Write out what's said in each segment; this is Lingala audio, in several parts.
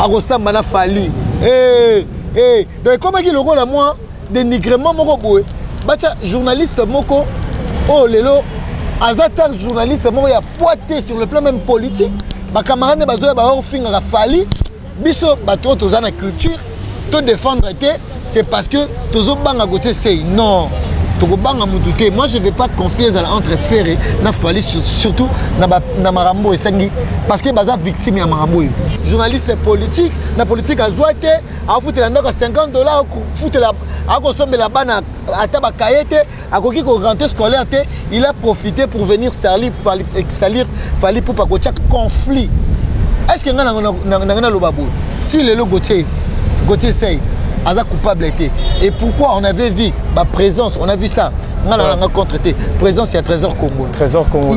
akosamba na Fali donc comment ki lokola moi dénigrement moko boye bacha journaliste moko oh lelo azata journaliste moko ya poité sur le plan même politique ba camarade bazoya ba finga ka Fali biso bato tozana culture to défendre c'est parce que tozo banga côté c'est non. Moi je ne vais pas confier entre Ferré et Fali, surtout dans Marambo et Sengi, parce que les victimes de Marambo. Journaliste politique, la politique a joué, a foutu $50, a consommé la banne à Tabakayete, a coquille au rentrée scolaire, il a profité pour venir salir Fali pour pas qu'il y ait un conflit. Est-ce que nous avons le babou? Si le Gauthier sait. Coupable était. Et pourquoi on avait vu ma présence, on a vu ça, on a contre-traité. Présence, il y a Trésor Congo. Trésor Congo.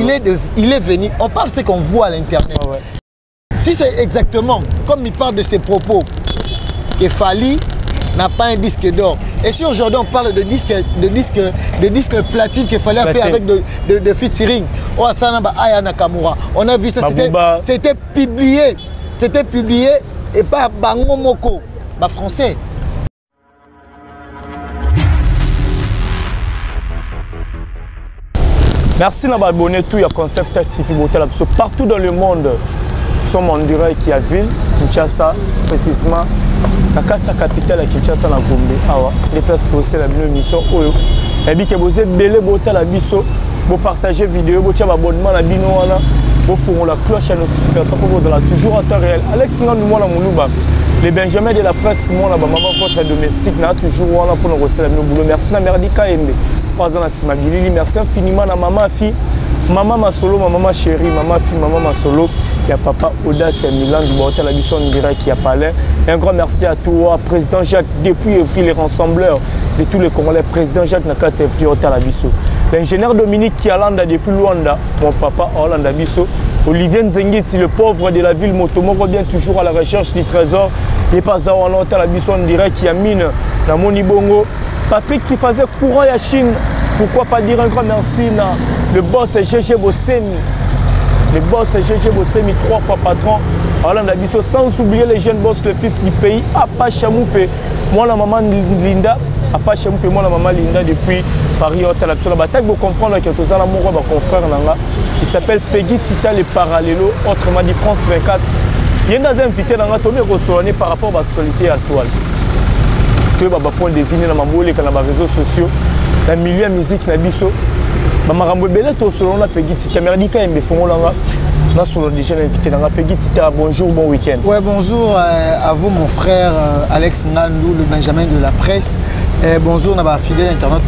Il est venu, on parle de ce qu'on voit à l'internet. Ah ouais. Si c'est exactement comme il parle de ses propos, que Fali n'a pas un disque d'or. Et si aujourd'hui on parle de disque platine qu'il fallait faire avec de featuring, on a vu ça, c'était publié et pas Bango Moko, français. Merci d'avoir abonné tout le concept TV partout dans le monde. Nous sommes en direct à ville, Kinshasa, précisément, la capitale de Kinshasa, la Gombe. Les places pour la mission. Et bien que vous êtes belé, vous partagez la vidéo, vous avez abonnement à la bino, vous faites la cloche à notification pour vous avez toujours en temps réel. Alex Ngandoumoula Moulouba, les Benjamin de la presse, maman, votre domestique, toujours là pour nous recevoir le boulot. Merci à Merdi KMB. Merci infiniment à maman, fille, maman Masolo, maman chérie, maman fille, maman Masolo. Il y a papa Audace Milan du Bordel Abisson direct qui a parlé. Un grand merci à toi, président Jacques, depuis Evry, les rassembleurs de tous les Congolais, président Jacques Nakat Evry Hotel Abisso. L'ingénieur Dominique qui a Landa depuis Luanda, mon papa Hollande Abisso. Olivier Nzengiti, le pauvre de la ville Motomo, revient toujours à la recherche du trésor. Il n'est pas à Hotel Abisso direct qui a mine dans Monibongo. Patrick qui faisait courant à Chine, pourquoi pas dire un grand merci à le boss GG Bossemi. Le boss GG Bossemi, 3 fois patron. Sans oublier les jeunes boss, le fils du pays, Apachamoupe. Moi, la maman Linda, Apachamoupe, moi, la maman Linda depuis Paris Hotel Abisso. La bataille, vous comprenez que tout ça, mon confrère, il s'appelle Peggy Tita, les Parallélos, autrement dit France 24. Il y a des invités dans la par rapport à l'actualité actuelle. Que baba point désigné dans les réseaux sociaux, dans le milieu de la musique, na biso, marambo belé to selon la Peggy Tita, merdi ka mbe fongo langa, na solo déjà invité dans la Peggy Tita. Bonjour, bon week-end. Ouais, bonjour à vous mon frère Alex Ngandou, le Benjamin de la presse. Et bonjour à fidèle internet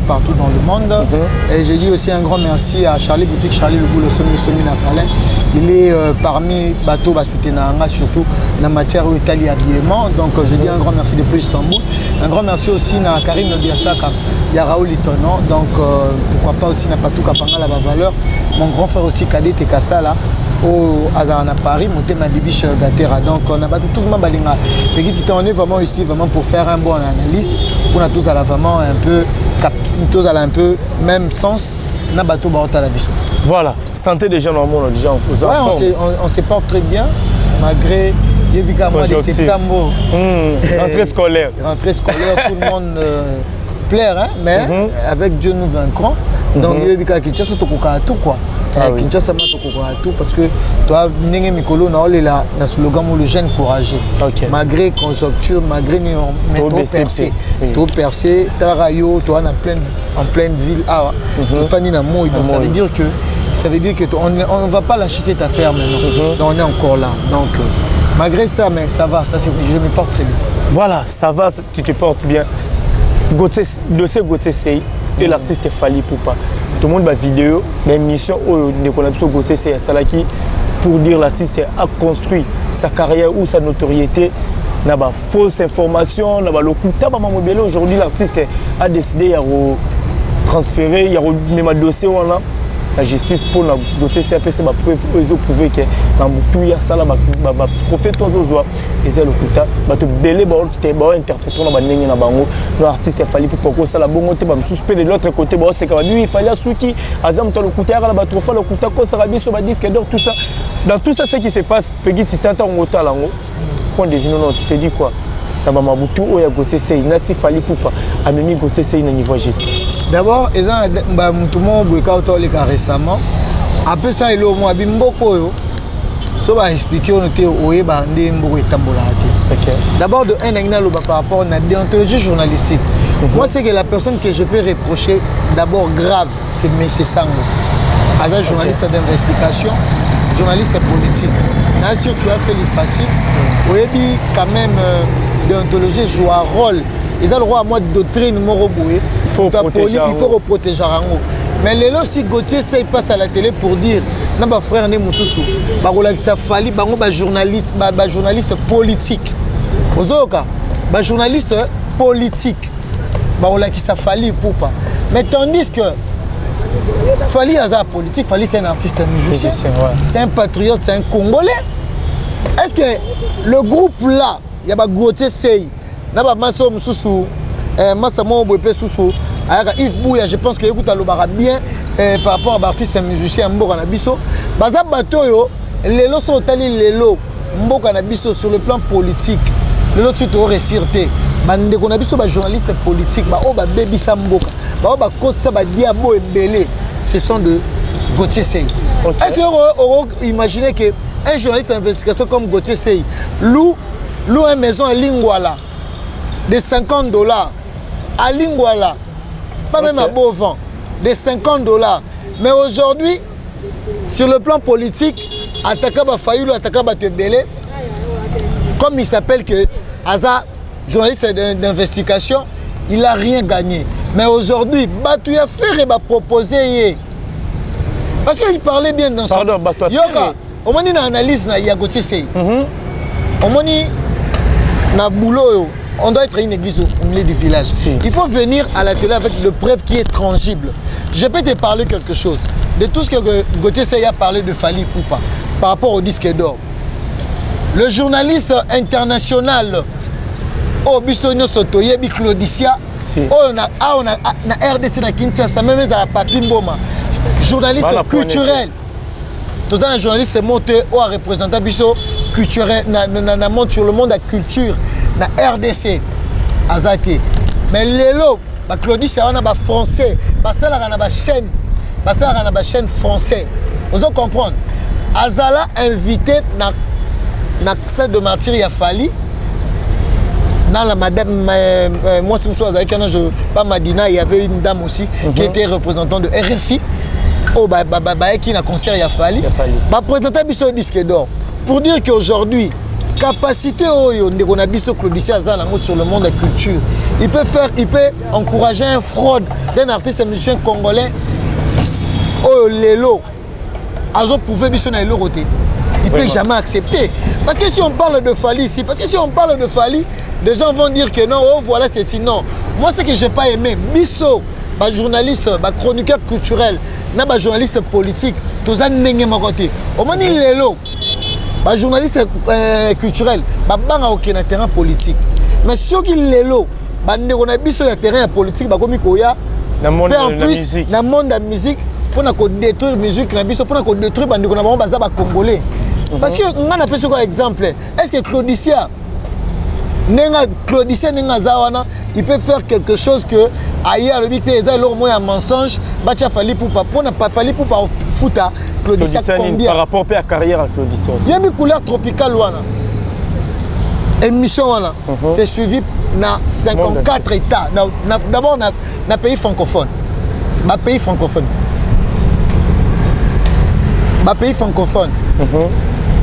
partout dans le monde. Et j'ai dit aussi un grand merci à Charlie Boutique, Charlie le boulot Somi Napalin. Il est parmi bateaux Basutenanga, surtout dans la matière Italie habillement. Donc je dis un grand merci depuis Istanbul. Un grand merci aussi à Karim Nodiasaka, il y a Raoul Itonon. Donc pourquoi pas aussi à Patou Kapanga la valeur. Mon grand frère aussi Kadet et Kassala. Au Azarana Paris, Motema Dibiche Gatera. Donc on a battu tout le monde. On est vraiment ici vraiment pour faire un bon analyse. Pour nous tous à la vraiment un peu même sens. Voilà, santé des gens normaux, déjà on se porte très bien malgré le mois de septembre. Rentrée scolaire. Rentrée scolaire, tout le monde plaire, hein, mais avec Dieu nous vaincrons. Donc il y a Kinshasa tout quoi. Kinshasa tout parce que toi Nenge Mikolo na olela na slogan le jeune courageux. Malgré conjoncture, malgré trop percé, Tarayo, toi en pleine ville Fanny na moi, donc ça veut dire que on va pas lâcher cette affaire maintenant. Donc on est encore là. Donc malgré ça, mais ça va, ça je me porte très bien. Voilà, ça va, tu te portes bien. Dossier Gauthier Sey et l'artiste Fali Poupa. Tout le monde va vidéo, l'émission où Gauthier Sey Salaki pour dire l'artiste a construit sa carrière ou sa notoriété. Il y a fausse information, il y a aujourd'hui l'artiste a décidé de transférer, il y a même un dossier la justice pour la Gauthier Sey APC va prouver que tout y a ça là prophète ozoa et c'est le kuta ba to belé ba interpréter na banengi na bango l'artiste Fali pour ça la bongo te ba suspect de l'autre côté ba c'est quand lui il fallait souki azam to le kuta la ba trop fois le kuta ko ça rabiso ba disque d'or tout ça dans tout ça ce qui se passe Peggy Tita ngota lango point de vue, non, tu te dis quoi? Mabutu ou ya Gauthier Seye nati Fally Ipupa amemi Gauthier Seye na niveau justice. D'abord ils ont mutumo boka otoleka récemment après ça il au moins bimboko yo so ba expliquer on était oyeba ndé mboko etambola té. D'abord de un angna lo par rapport à la déontologie journalistique. Moi c'est que la personne que je peux reprocher d'abord grave c'est M. Sango. Un journaliste d'investigation, journaliste politique. Là si tu as fait le facile, oyebi quand même déontologie joue un rôle. Ils ont le droit à moi de doctrine numéro boué. Il faut protéger Rango. Mais les lots si Gauthier Seye passe à la télé pour dire non bah frère né Moussousou, bah ça Fally, bah journaliste politique. Ozoka, bah journaliste politique. Bah qui ça Fally Ipupa. Mais tandis que Fally a politique, Fally c'est un artiste musicien, c'est un patriote, c'est un Congolais. Est-ce que le groupe là, il y a Gauthier Seye, il y a Masso Moussoussou, Massamo Bouépé Soussou, Yves Bouya, je pense que écoute bien par rapport à l'artiste musicien Mboka Nabiso. Baza Batoyo, les lots sont allés les lots Mboka Nabiso sur le plan politique. Les lots tu t'aurais sûreté. Bande qu'on a biso ba journaliste politique, ba o ba baby Samboka, ba o ba côte ça ba diabo et belé. Ce sont de Gauthier Seye. Est-ce que vous imaginez que un journaliste d'investigation comme Gauthier Seye loue une maison à Lingwala de $50 à Lingwala, pas même à Beauvant, de $50. Mais aujourd'hui, sur le plan politique, Atakaba Fayulu, Atakaba Tebele, comme il s'appelle que Aza, journaliste d'investigation, il n'a rien gagné. Mais aujourd'hui, Batouya Ferre va proposer. Parce qu'il parlait bien dans son... Pardon, Batouya Yoka, au moment où on analyse, il y a Gauthier Seye. Au moment où on boulot, on doit être une église au milieu du village. Si. Il faut venir à la télé avec le preuve qui est tangible. Je peux te parler quelque chose. De tout ce que Gauthier Seye a parlé de Fally Ipupa par rapport au disque d'or. Le journaliste international, oh, Bissonio Soto, Yebi Claudicia, oh, on a RDC na Kinshasa, même à Papi Mboma. Journaliste culturel. Tout un journaliste monté au représentant Bisso culturel, na monte sur le monde de la culture, na RDC, Azaki. Mais les lots, Claudicia, on a français, ça là on a chaîne, ça là on a chaîne français. Vous allez comprendre. Azala invité na scène de martyr, il a fallu. Dans la madame, moi c'est M. pas Madina, il y avait une dame aussi qui était représentante de RFI. Oh, qui a concert, il a fallu. Présenter un disque d'or. Pour dire qu'aujourd'hui, capacité on a biso Claudicia Zalango sur le monde de la culture. Il peut encourager un fraude d'un artiste musicien congolais. Oh, Lélo. Azo pouvait biso na Lélo roté. Il ne peut jamais accepter. Parce que si on parle de Fally ici, des gens vont dire que non, oh, voilà, c'est sinon. Moi, ce que je n'ai pas aimé, Bisso, journaliste, chroniqueur culturel, journaliste politique, tout ça, n'est pas côté. Au moins, il est là. Journaliste culturel, il y a un terrain politique. Mais si il est là, il y a un terrain politique, comme il y a dans le monde de la musique, pour détruire la musique, pour détruire les Congolais. Parce que, on a un exemple. Est-ce que Claudicia il peut faire quelque chose que ailleurs le bité est au moins un mensonge, Fally Ipupa pour ne pas Fally Ipupa fouta Claudicia combien par rapport à la carrière à Claudicia. Il y a une couleur tropicale wana. Émission wana. C'est suivi dans 54 États. D'abord dans pays francophone. Pays francophone. Pays francophone.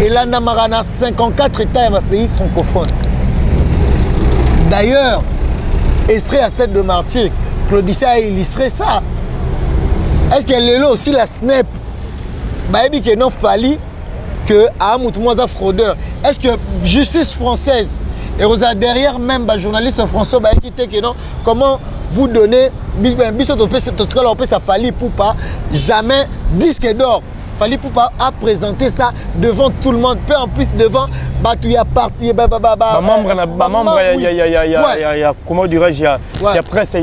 Et là dans 54 États et pays francophone. D'ailleurs, extrait à tête de martyr, Claudicia a illustré ça. Est-ce qu'elle est là aussi la snap? Il dit que non, Fally que Amoutoumoza fraudeur. Est-ce que justice française et derrière même journaliste français qui dit que non, comment vous donnez ça Fally Ipupa jamais disque d'or. Fally Ipupa a présenté ça devant tout le monde, peu en plus devant Batouya parti. Il y a comment dirais-je, il y a presse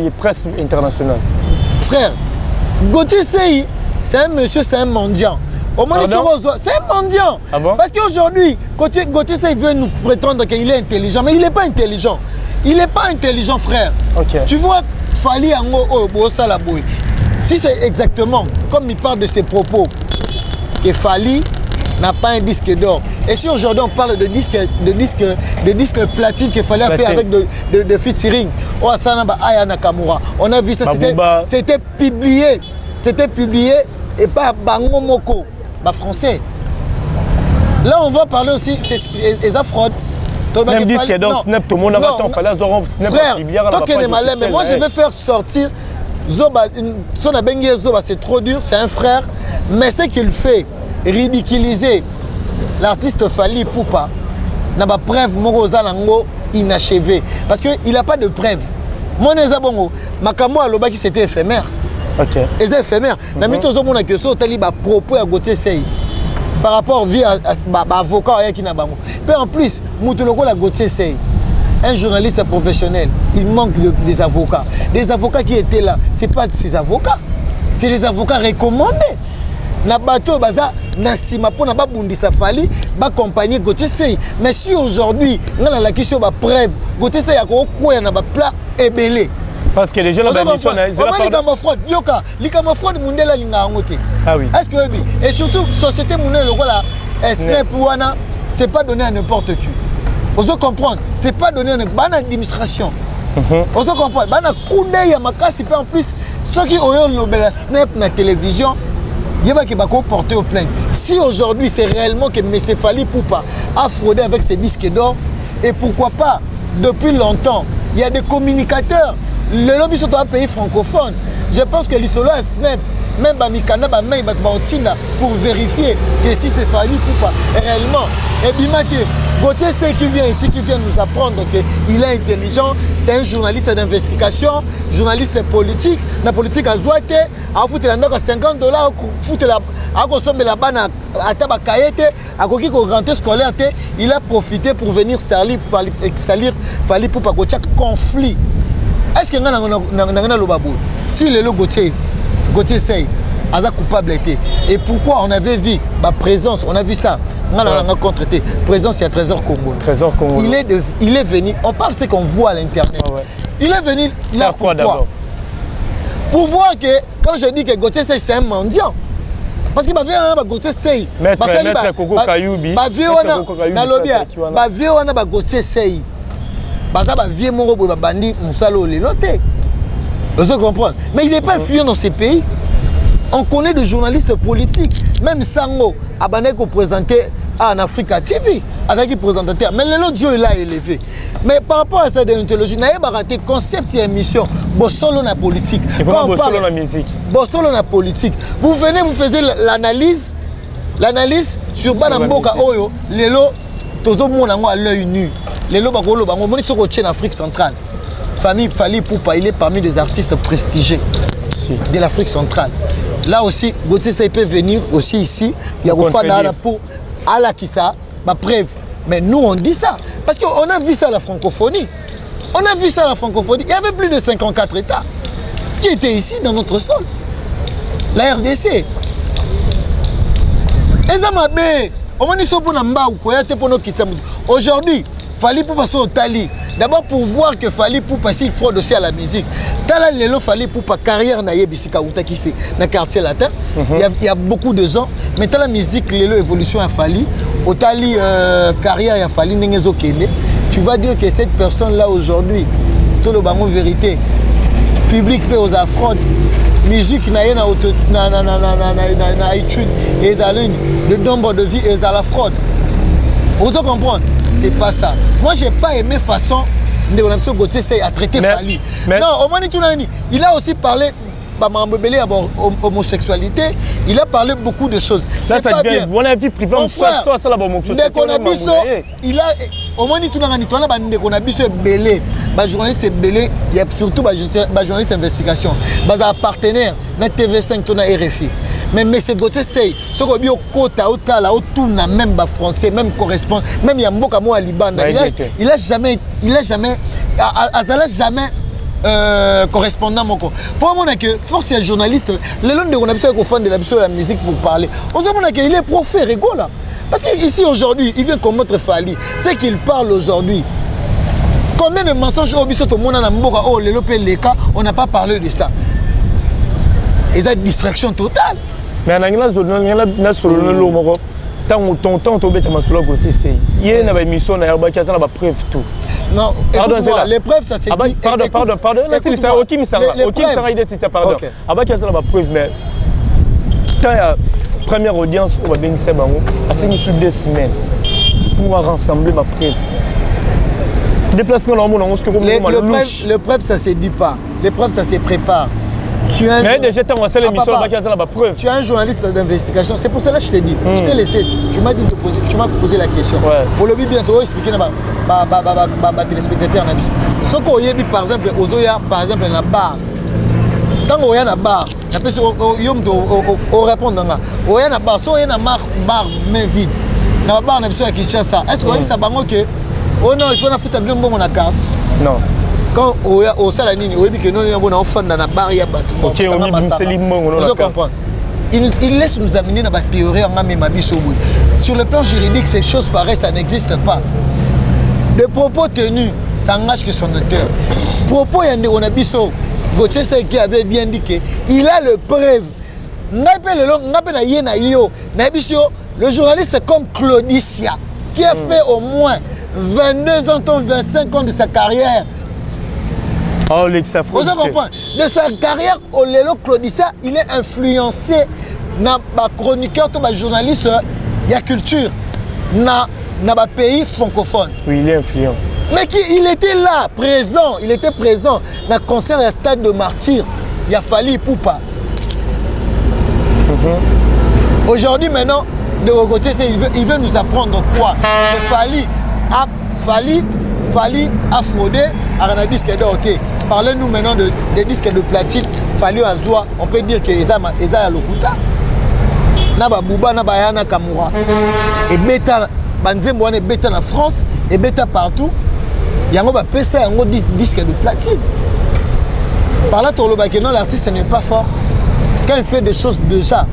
internationale. Frère, Gauthier Seye, c'est un monsieur, c'est un mendiant. C'est un mendiant. Ah bon? Parce qu'aujourd'hui, Gauthier Seye veut nous prétendre qu'il est intelligent, mais il n'est pas intelligent. Il n'est pas intelligent, frère. Okay. Tu vois, Fally Ango, si c'est exactement comme il parle de ses propos, que Fally n'a pas un disque d'or. Et si aujourd'hui on parle de disque platine que Fally a fait avec de featuring, Aya Nakamura, on a vu ça, c'était publié et pas Bango Moko, français. Là on va parler aussi des fraudes. Même disque d'or, Snap, tout le monde a Fally avoir Snap. Frère, tant qu'il est malin, mais moi je vais faire sortir Zoba, c'est trop dur, c'est un frère, mais ce qu'il fait, ridiculiser l'artiste Fally Poupa, n'a pas preuve Morozalango inachevé. Parce qu'il n'a pas de preuve. Moi, Makamo Aloba qui c'était éphémère. Ok. Et c'est éphémère. N'a mis tout le monde qui sont allés propos à Gauthier Seye par rapport à l'avocat qui n'a pas. Mais en plus, Moutoloko la Gauthier Seye, un journaliste professionnel, il manque des avocats. Des avocats qui étaient là, ce n'est pas ces avocats, c'est les avocats recommandés. Na bateau baza na sima pour na ba bundisa Fally ba accompagner Gauthier Seye. Mais si aujourd'hui on a la question ba preuve Gauthier Seye a ko na ba plat ebelé parce que les gens là ba mission na likama fraude mundela linga ngote. Ah oui. Est-ce que et surtout société mundela lokola Snap wana c'est pas donné à n'importe qui. Vous comprendre, c'est pas donné à une administration. Vous comprendre, bana kunde ya makasi en plus ceux qui ont le Snap na télévision. Il va porter au plainte. Si aujourd'hui c'est réellement que M. Fally Poupa a fraudé avec ses disques d'or, et pourquoi pas, depuis longtemps, il y a des communicateurs, le lobby sont un pays francophone. Je pense que l'isolo a Snap, même Bamikana, pour vérifier que si c'est Fally Poupa réellement. Et Bimate, Gauthier Seye qui vient ici, qui vient nous apprendre qu'il est intelligent, c'est un journaliste d'investigation, journaliste politique. La politique a Zouate, a foutu la note à $50, a consommé la banane à Tabakayete, a coquille au rentrée scolaire, il a profité pour venir salir Fally Poupa conflit. Est-ce que nous avons le babou? Si le Gauthier Seye a coupable été. Et pourquoi on avait vu ma présence, on a vu ça. On a contre-été. Présence, il y a Trésor Congo. Trésor Congo. Il est venu, on parle de ce qu'on voit à l'internet. Ah ouais. Il est venu là quoi d'abord? Pour voir que, quand je dis que Gauthier Seye c'est un mendiant, parce qu'il m'a vu un Gauthier Seye. Maître Koko Kayubi. Bah vieux on a Gauthier Seye. Bah ça vieux moro pour bandi musalo le loté. Vous comprenez? Mais il n'est pas fuyant dans ces pays. On connaît des journalistes politiques, même Sango, Abanek présenté en Africa TV, avec présentateur. Mais le Dieu il a élevé. Mais par rapport à cette déontologie, il y a un concept et émission. Bossolo na politique. Quand on parle de la musique. Bossolo na politique. Vous venez, vous faites l'analyse sur Banamboka Oyo, Lelo, tout le monde a l'œil nu. Lelo Bagolo Bango, on est en Afrique centrale. Famille Fally Poupa, il est parmi des artistes prestigieux de l'Afrique centrale. Là aussi, Gauthier Seye peut venir aussi ici. Il y a Rofana pour Alakissa, ma preuve. Mais nous, on dit ça. Parce qu'on a vu ça à la francophonie. On a vu ça à la francophonie. Il y avait plus de 54 États qui étaient ici dans notre sol. La RDC. Aujourd'hui, Fally Poupa au Tali. D'abord pour voir que Fally Poupa s'il fraude aussi à la musique. Tala lelo Fally Poupa carrière na yebisika uta qui c'est dans quartier latin. Il y a beaucoup de gens, mais la musique lelo évolution à Fally, au Tali carrière ya Fally nengezo kele. Tu vas dire que cette personne là aujourd'hui, tout le bango vérité, public fait aux affrontes, musique na étude et le nombre de vies et à la fraude. Vous comprenez? C'est pas ça. Moi, j'ai pas aimé façon de Gauthier Seye à traiter Fally. Non, au moins, il a aussi parlé homosexualité. Il a parlé beaucoup de choses. Ça, ça devient mon avis privé. Ça, la homosexualité. Il a au moins, il a journaliste belé. Il y a surtout journaliste d'investigation. Un partenaire, la TV5, RFI. Mais c'est Gauthier Seye, ce qu'on dit au Kota, au Tala, au Touna, même français, même correspond, même Yamboka Moa Libanda. Il a jamais, Azala jamais correspondant moko. Pour moi, que force est journaliste, le long de on a besoin qu'on fasse de la musique pour parler. On se qu'il est profond, rigole. Parce qu'ici aujourd'hui, il vient comme notre Fali. C'est qu'il parle aujourd'hui. Combien de mensonges au biso tout le monde a mboka oh le lopé les cas, on n'a pas parlé de ça. Et ça distraction totale. Mais on a une solo lo moko. Tant to bête ma solo côté c'est. Hier na ba émission na ba kiasa na ba preuve tout. Non, pardon, les preuves ça c'est pardon. Là c'est ça OK Sara idée tu pardon. Aba kiasa na ba preuve mais quand la première audience on va bien ça bango, assez ni sur 2 semaines pour rassembler ma preuve. Déplacement dans le monde, on se trouve le preuve, ça ne se dit pas. L'épreuve, ça se prépare. Mais déjà, tu as l'émission, preuve. Tu es un journaliste d'investigation. C'est pour cela que je t'ai dit. Je t'ai laissé. Tu m'as posé la question. Pour le bientôt, expliquer à téléspectateurs. Ce qu'on y a dit, par exemple, aux Oya, par exemple, dans la barre. Quand on y a une barre, on répond dans la barre. On y a une barre, on y a une barre, main vide. Dans la barre, on a besoin de Kinshasa. Est-ce qu'on y a ça? Oh non, il faut foutre bien bon la carte. Non. Quand au salanini, on dit que nous on fan dans la barrière bâtiment. OK, on dit c'est vous comprenez. Il laisse nous amener dans la théorie en même abisoboui. Sur le plan juridique, ces choses pareilles, ça n'existe pas. Le propos tenu, ça engage que son auteur. Propos on a biso, Gauthier c'est qui avait bien dit qu'il a le preuve. Le journaliste c'est comme Claudicia qui a fait au moins 22 ans, 25 ans de sa carrière. Oh, vous comprenez? De sa carrière, au Lélo Claudicia, il est influencé dans le chroniqueur, dans le journaliste, il y a culture, dans le pays francophone. Oui, il est influent. Mais il était là, présent, il était présent dans le concert à Stade de Martyr. Il a fallu Poupa. Aujourd'hui, maintenant, de l'autre côté, il veut nous apprendre quoi? Fali a fraudé à un disque ok. Parlez-nous maintenant des disques de platine. Fali à Zoua, on peut dire que Eza à Lokuta. Naba Bouba, Naba Yana Kamura. Et Beta, Banzembo, et Beta en France, et Beta partout. Il y a un PC, un disque de platine. Par là, non, l'artiste n'est pas fort. Quand il fait des choses déjà,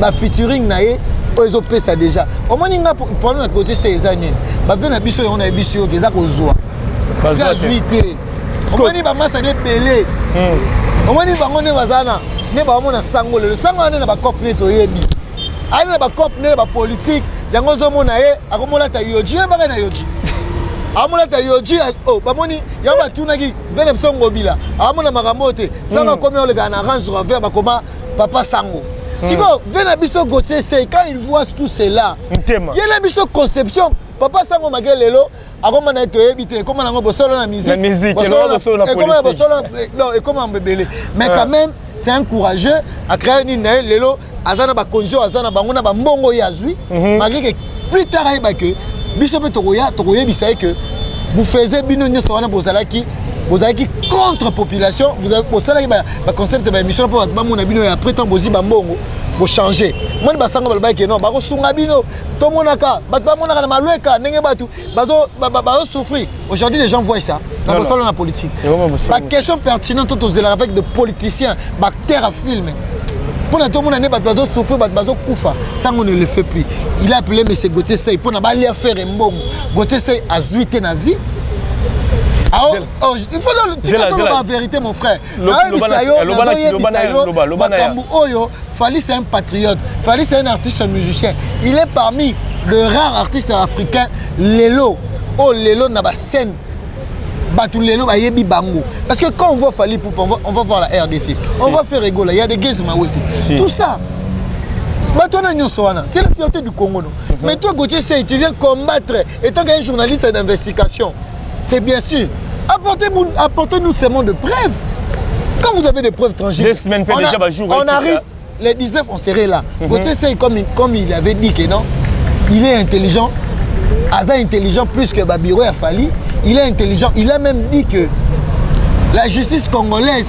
ma featuring naé. Ils ont fait ça déjà. Au moins, il y a un problème à côté de ces années. On a vu on a vu qui est à Zoua. On a vu on a vu des pelés. On a vu des sango. Le sango est un cop net. Il y a un cop net politique. Il y a un homme qui a yoji. Amulata yoji oh bamoni yaba tunaki vene songo bila amuna magamote sanga comme on le gana range vers bakoma papa sango. Siko vena biso Gauthier c'est quand il voit tout cela. Il y a la biso conception papa sango magelelo akoma na to ebité comment na ngo solo na musique. La musique et comment non et comment bébélé. Mais quand même c'est encourageux à créer une lelo azana ba konjo azana bangona ba mbongo yazui malgré que plus tard il que biso pe tokoya bisaye que vous faisiez bino nyoso wana bozalaki contre population vous avez bozalaki ba concept ba émission pour ba mona bino après temps bozi ba mbongo bo changer moi ba sanga ba ke non ba ko sunga bino to monaka ba monaka na malweka ndenge batu bazo souffrir aujourd'hui les gens voient ça na bosalo na politique la question pertinente aux élèves avec de politiciens ba terre à filmer. Pour tout le monde, il souffrir, ça on ne le fait plus. Il a appelé M. Gauthier Sey pour aller faire un bon. Gauthier Sey a zuité la vie. Il faut dire la vérité, mon frère. Fali c'est un patriote. Fali c'est un artiste musicien. Il est parmi les rares artistes africains. Lelo. Oh, Lelo n'a pas scène. Parce que quand on voit Fali Poupa, on va voir la RDC, on va faire rigoler, il y a des gays Maweti. Tout ça, c'est la fierté du Congo. Mais toi, Gauthier Sey, tu viens combattre, étant qu'un journaliste d'investigation, c'est bien sûr. Apportez-nous ces mots de preuves. Quand vous avez des preuves tangibles, on arrive, les 19, on serait là. Gauthier Sey, comme il avait dit que non, il est intelligent, Aza intelligent plus que Babiro et Fali. Il est intelligent. Il a même dit que la justice congolaise,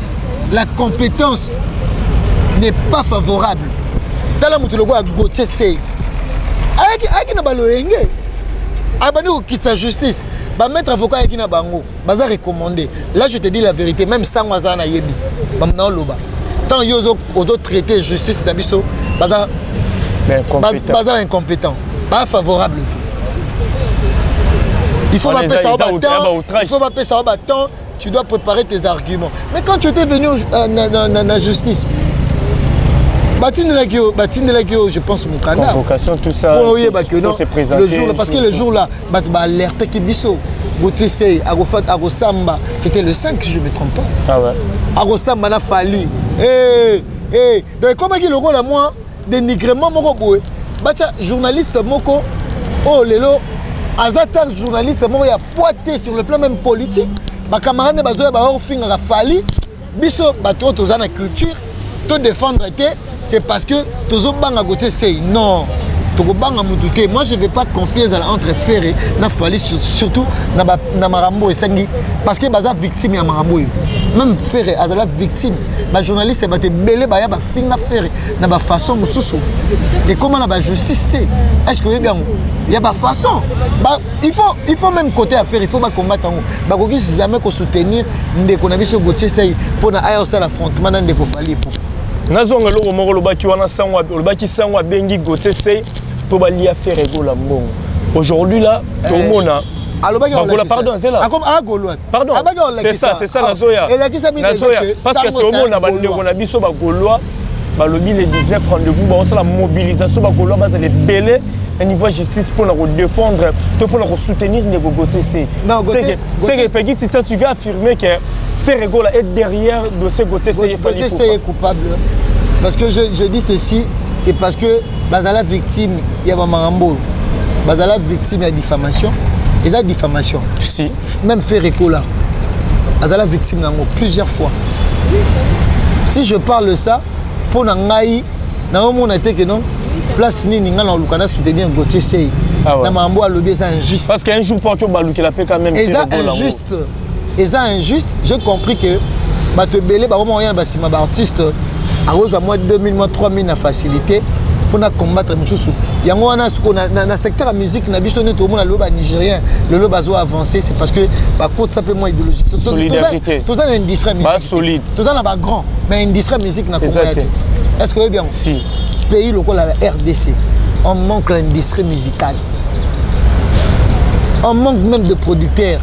la compétence n'est pas favorable. Dans la moutoulogo à Gauthier Sey. Avec Nabaloenge, Abani qui sa justice. Bah mettre avocat qui na bango, baza recommandé. Là je te dis la vérité, même sans waza na yebi. Bamna loba. Tant yozo aux autres traités justice d'abisso, baza incompétent. Pas favorable. Il faut pas faire ça au bâton. Il faut pas faire ça au bâton. Tu dois préparer tes arguments. Mais quand tu étais venu dans la justice, je pense mon canard. Convocation, tout ça. Oui, le jour là, parce que le jour là, alerte qui biso, Agosamba, c'était le 5, je ne me trompe pas. Ah ouais. Agosamba n'a fallu. Donc comment il le là moi, dénigrement moko boy. Bacha journaliste moko, oh lelo, azatar journaliste moko ya poité sur le plan même politique. Ma camarade bazoya ba fin a fallu. Biso bato tozana culture, to défendre c'est parce que toujours bang à côté c'est non. Moi je ne vais pas confier entre Ferré na Fali surtout na Marambo et Sangi parce que baza victime ya Marambo même Ferré azala victime ba journaliste ba te belé ba ya ba finga Ferré na ba façon mususu et comment na ba justice est-ce que bien il y a ba façon il faut même côté à faire il faut pas combattre ba ko jamais ko soutenir ndeko na biso Gauthier Seye pour na aya ça l'affrontement na ndeko Fali pour nazonga loko moko lobaki wana sangwa lobaki sangwa bengi Gauthier Seye pour balia faire la mbongo. Aujourd'hui là, tout le monde a pardon, c'est là. Pardon, c'est ça Nazoya. Parce que tout le monde a bandé on a biso ba Gaulois, ba lobby les 19 rendez-vous, ba on la mobilisation ba Gaulois ba les belé un niveau justice pour nous défendre, pour nous soutenir les Gauthier Seye. C'est que Peggy tu veux affirmer que Ferrego est derrière de ce Gauthier Seye. Gauthier Seye est coupable. Parce que je dis ceci, c'est parce que Bazala victime, il y a Marambo. Bazala victime, il y a diffamation. Et ça, diffamation. Si. Même Ferrego là. Bazala victime plusieurs fois. Si je parle de ça, pour Nangaï, on a été que non, place ni n'inga na lukana soutenir Gauthier Seye. Na Marambo a lobby ça injuste. Parce qu'un jour pour tu balouki la paix quand même. Et ça injuste. Et ça injuste, j'ai compris que bah te belé bah vraiment rien bah si ma artiste à rose à moi 2000 mois 3000 na facilité pour na combattre mususu. Yango wana ce na secteur la musique na biso ne tout le monde loba nigérien, le loba zo avancer c'est parce que bah côté ça peut moins idéologie. Solidarité. Tout ça une industrie musique. Pas solide. Tout ça na ba grand, mais industrie musique na combattre. Est-ce que bien si pays local la RDC, on manque l'industrie musicale. On manque même de producteurs.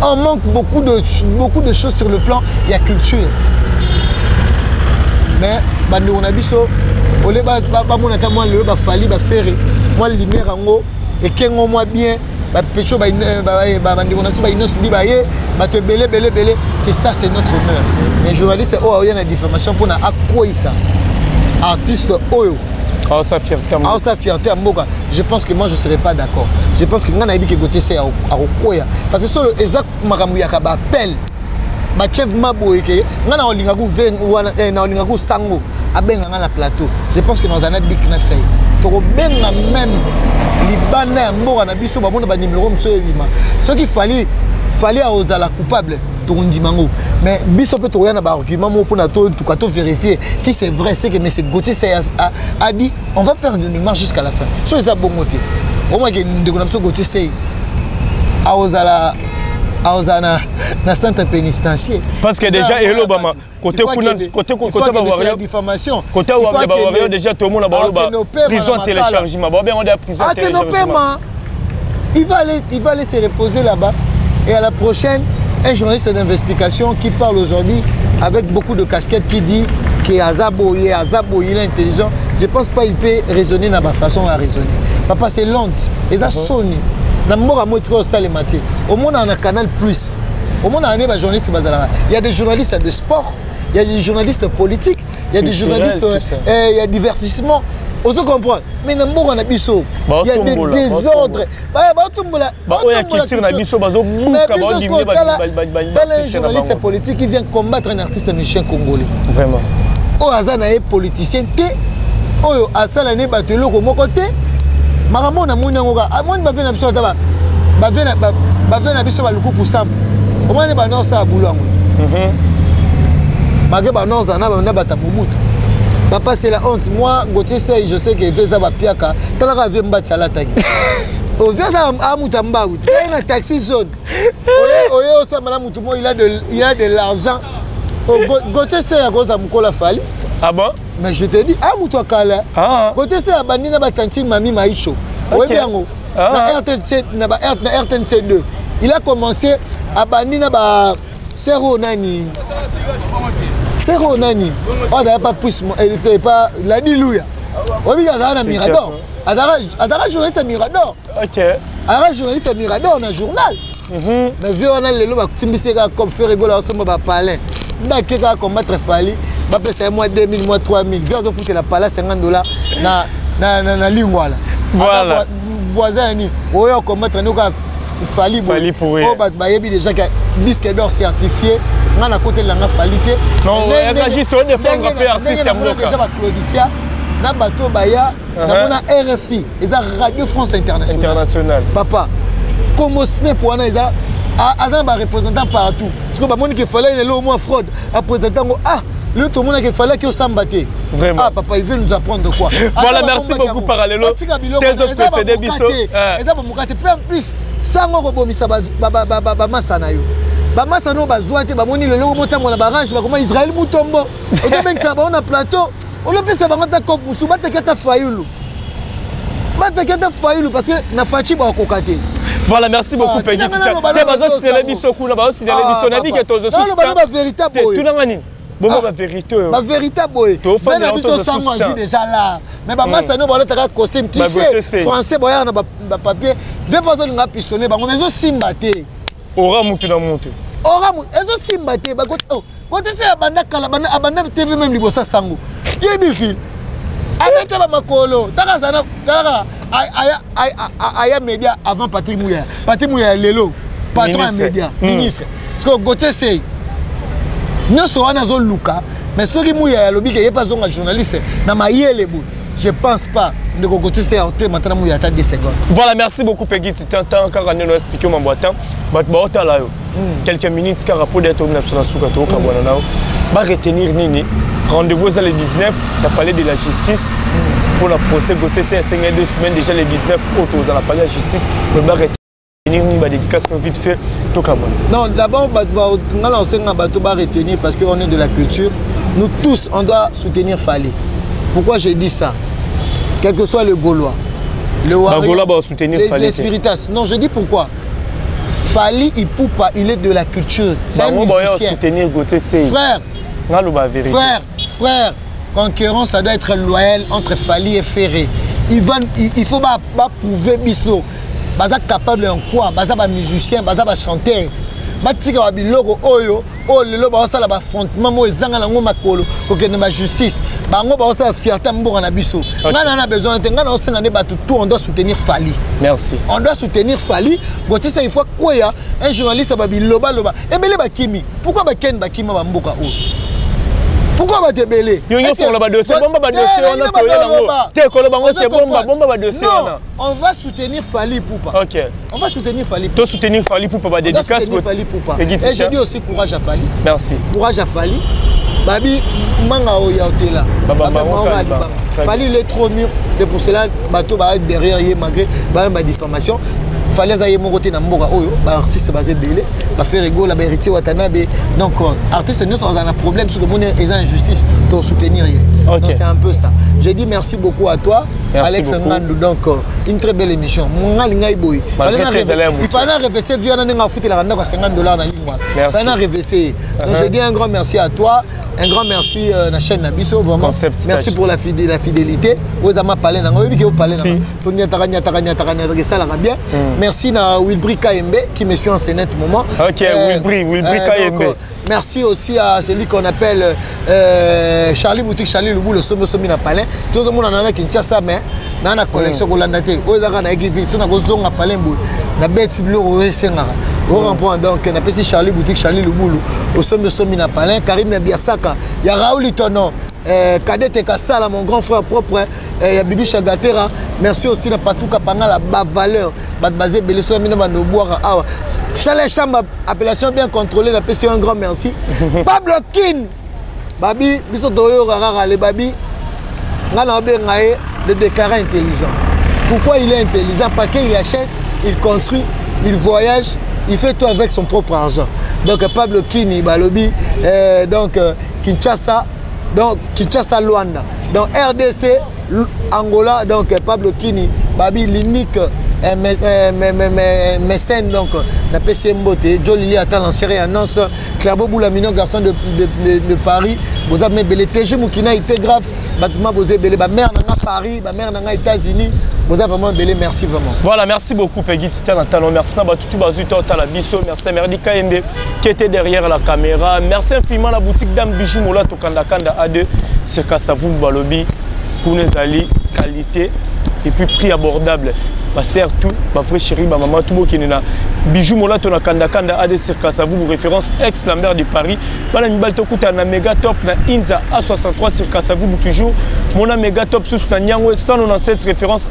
On manque beaucoup de choses sur le plan de la culture. Mais on a biso, on a moi le ba fali ba faire moi lumière ngo et kengo moi bien ba pecho ba on a ba inos bi ba ye ba te belé c'est ça c'est notre honneur. Mais journaliste oh il y a une diffamation pour na akoi ça. Artiste oyo sa fierté je pense que moi je ne serais pas d'accord. Je pense que que Gauthier Seye a Okoya. Parce que sur le exact Maramouya Kaba appelle ma chef Maboyeke, on a Olingaku Sango, à Benga plateau. Je pense que dans un big na fait. Toro Benga même Libanais, Mbora Nabiso, Babon, numéro, ce qu'il fallait à la coupable. Mais biso peut trouver un argument pour tout vérifier si c'est vrai c'est que M. Gauthier Seye a dit on va faire une marche jusqu'à la fin. Sur les bon côté. Au moins que nous Gauthier Seye na centre pénitentiaire. Parce que déjà Hello Bama côté la diffamation. Côté déjà tout le monde a prison téléchargement. On a prison téléchargement. Il va aller se reposer là-bas et à la prochaine un journaliste d'investigation qui parle aujourd'hui avec beaucoup de casquettes qui dit que Azabo il est intelligent. Je ne pense pas qu'il peut raisonner de ma façon à raisonner. Papa c'est lente. Et ça sonne. Au monde on a Canal Plus. Au monde on a des journalistes. Il y a des journalistes de sport, il y a des journalistes politiques, il y a des journalistes il y a divertissement. On se comprend. Mais dans le monde, il y a des désordres. Un journaliste politique qui vient combattre un artiste musicien congolais. Vraiment. Au hasard, il y a des politiciens. Au hasard, il y a des côté. Maramon a mon yangoga. A mon bavena biso taba. Bavena biso ba luku kusamp. Au moins ba non ça boulot ngot. Magé ba non zana ba bata bumutu. Papa c'est la honte. Moi Gauthier Seye je sais que Veza ba piaka. Tala ka vie mbati ala tagi. Aux Amutamba, tu as un taxi zone. Il a de l'argent. Gauthier, c'est à cause de la Fali. Ah bon? Mais je te dis, Amutokala. Gauthier, c'est à Banina Batantine Mami Maïcho. Oui, bien. RTNC 2. Il a commencé à Banina Sero Nani. Sero Nani. On n'a pas poussé. Elle n'était pas. Il a dit Louia. Oui, il y a un Mirador. Adara journaliste à Mirador. Ok. Adara journaliste à Mirador, on a un journal. Mais vu on a les lois, comme faire rigoler au sommet, palais. N'a combattre Fali. Va payer moi 2000, moi 3000. Viens de foutre la palais $50 na lingua là. Voilà. Voisin ni. Oui, on combattre nous Fali pour eux. Oh bah déjà qui a disque d'or certifié. On a côté la Fali. Non, il y a juste un défaut on peut artiste à moi. Déjà Claudicia. Na bateau baya na RFI et Radio France Internationale. Papa, comme ce pour on a un représentant partout. Parce que bah qu'il fallait il est au moins fraude. Représentant le tout le monde qu'il fallait qu'il s'embatte. Vraiment. Ah papa, il veut nous apprendre quoi. Voilà, merci beaucoup parallèlo. Tes autres précédés biso. Et d'abord mon côté en plus ça on rebomisa ba masana yo. Ba masana ba zoate ba moni le motambo na barrage ba comment Israël mutombo. Et donc ça ba on a plateau. On a fait ça dans comme musu batakata fayulu. Batakata fayulu parce que na fachi ba kokate. Voilà, merci beaucoup Peggy. Tu bazo signaler biso kuna bazo signaler biso na dit que tozo. Non, ba véritable. Tu n'as rien. Bon ba vérité. Ba véritable. Tu fais na biso sango déjà là. Mais ba massa no ba taka costume tu sais français boya na ba papier. Deux personnes nga pistonné ba mezo simbate. Ora mutu na mutu. Ora mutu ezo simbate ba goto. Quand tu sais abanda TV même libosa sango. Il y a fil. Avec la makolo, takazana aya média avant Patrick Mouya. Patrick Mouya lelo, patron média, ministre. Parce que Gauthier c'est nous sommes dans un Luka, mais ceux qui Mouya lobby qui est pas un journaliste, na maïele bout. Je pense pas de Gauthier c'est entré maintenant Mouya attend 10 secondes. Voilà, merci beaucoup Peggy, tu t'entends encore à nous expliquer mon boitant. Bah là quelques minutes car rapport d'être au national soukato kabwana va retenir nini. Rendez-vous à le 19, tu as parlé de la justice. Pour le procès, Gauthier, c'est 2 semaines déjà le 19 autres, on a parlé de la justice. On va retenir une dédication vite fait. Non, d'abord, on va retenir parce qu'on est de la culture. Nous tous, on doit soutenir Fali. Pourquoi je dis ça? Quel que soit le Gaulois, le Warrior, les spiritas. Non, je dis pourquoi. Fali, il est de la culture. C'est un musicien. Frère, concurrence, ça doit être loyal entre Fali et Ferré. Il faut pas prouver Bisso. Baza capable en quoi? Baza ba musicien, baza ba chanteur. Batika ba biloko oyo, lelo ba sala ba affrontement mo ezanga nango makolo, ko kende ma justice. Bango ba sala fierté mboka na biso. Ngana na besoin de ngana osenga ne batu tout on doit soutenir Fali. Merci. On doit soutenir Fali. Gauthier ça il faut quoi ya un journaliste ba biloba loba. Ebele ba kimi. Pourquoi ba ken ba kimi ba mboka oyo? Pourquoi va te belé? On va soutenir Fali Poupa. Ok. On va soutenir Fali Poupa. Tu soutenir Fali Poupa, dédicace. Et je dis aussi courage à Fali. Merci. Courage à Fali. Babi, manga oya otela. Fali il est trop mûr. C'est pour cela bateau va derrière malgré ma diffamation. Fallait ailler mon côté dans mboka oyo ba artiste basé belé ba faire rigoler ba héritier watanabe donc artiste nous on a un problème sur le monde et injustice pour soutenir. Donc c'est un peu ça. Je dis merci beaucoup à toi Alex Ngandou donc une très belle émission. Mon ngai boy. Il fallait reverser via na foutre la randa $50 na lingua. Il fallait reverser. Donc je dis un grand merci à toi, un grand merci à la chaîne Nabiso vraiment. Merci pour la fidélité. Vous avez parlé na ngobi ki parler na. Tonia takanya ça la bien. Merci à Wilbri Kayembe qui me suit en ce net moment. Ok, Wilbri Kayembe. Merci aussi à celui qu'on appelle Charlie Boutique, Charlie Loubou, le sommet sommet na palais. Tout le monde en a qui tient ça, mais dans la collection qu'on l'a daté. Aux Arabes, on a écrit, on a gosé à palais, na bête bleu au Senga. On reprend donc, on appelle Charlie Boutique, Charlie Loubou, au sommet sommet na palais. Karim Nabiasaka, il y a Raoul Itono. Cadet Castala, mon grand frère propre, il y a Bibi Chagatera. Merci aussi à Patou Kapanga, la valeur. Basé Bélissoua, Minoma Noboara. Chalet Chamba, appellation bien contrôlée, la PC, un grand merci. Pablo Kin, Babi, Biso Doyo Rara, les Babi, Nanabe Ngaye, le déclarant intelligent. Pourquoi il est intelligent? Parce qu'il achète, il construit, il voyage, il fait tout avec son propre argent. Donc Pablo Kini, Balobi, donc Kinshasa, donc Kinshasa Luanda. Donc RDC, Angola, donc Pablo Kini, Babi, l'unique mécène, donc la PCM Beauté, Joe Lili attend en série annonce, Clairbeau Boulamino, garçon de Paris, vous avez belé TG Moukina, était grave, bâtiment vous avez belé, ma mère n'a Paris, ma mère n'a États-Unis, vous avez vraiment belé, merci vraiment. Voilà, merci beaucoup Peggy Titan Nathan, merci à tout Bazuto Talabiso, merci à Merdi KMB qui était derrière la caméra, merci infiniment à la boutique Dame Bijou Moula Tokanda Kanda A2, c'est Kassavou Balobi, pour les alliés, qualité et puis prix abordable. Ma sœur tout, ma frère chérie, ma maman tout qui est là. Bijou Mola ton Kanda Kanda a des cirques ça vous référence ex Lambert de Paris. Bala Nibal Tokuta na méga top na Inza A63 cirque ça vous toujours. Mon méga top sous na Nyangwe 197 référence